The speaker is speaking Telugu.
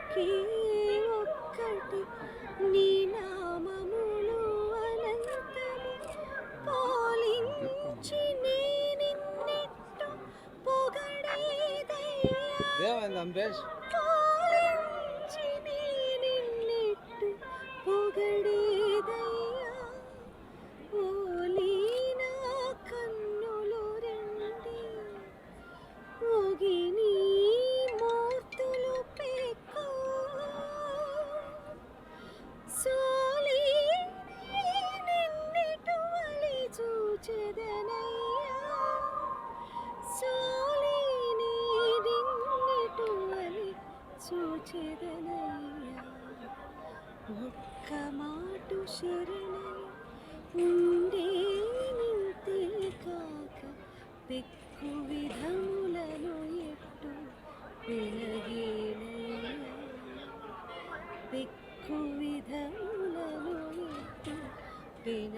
ఒకే ఒక్కటి నీ నామములు అనంతము పాలించి నీ నిన్నెట్టు పొగడేదయ్యా పాలించి నీ నిన్నెట్టు పొగడేదయ్యా ఓలీ నా కన్నులు రెండి ఊగిని మూర్తులు పెక్కు సోలి నిన్నెటు వలి చూచెదనయ్యా సోలి నిన్నెటు వలి చూచెదనయ్యా ఒక్క మాటు శరణై ఉండే నింతే కాక పెక్కు విధములను ఎట్టు వెలగేనయ్యా పెక్కు విధములను ఎట్టు వెల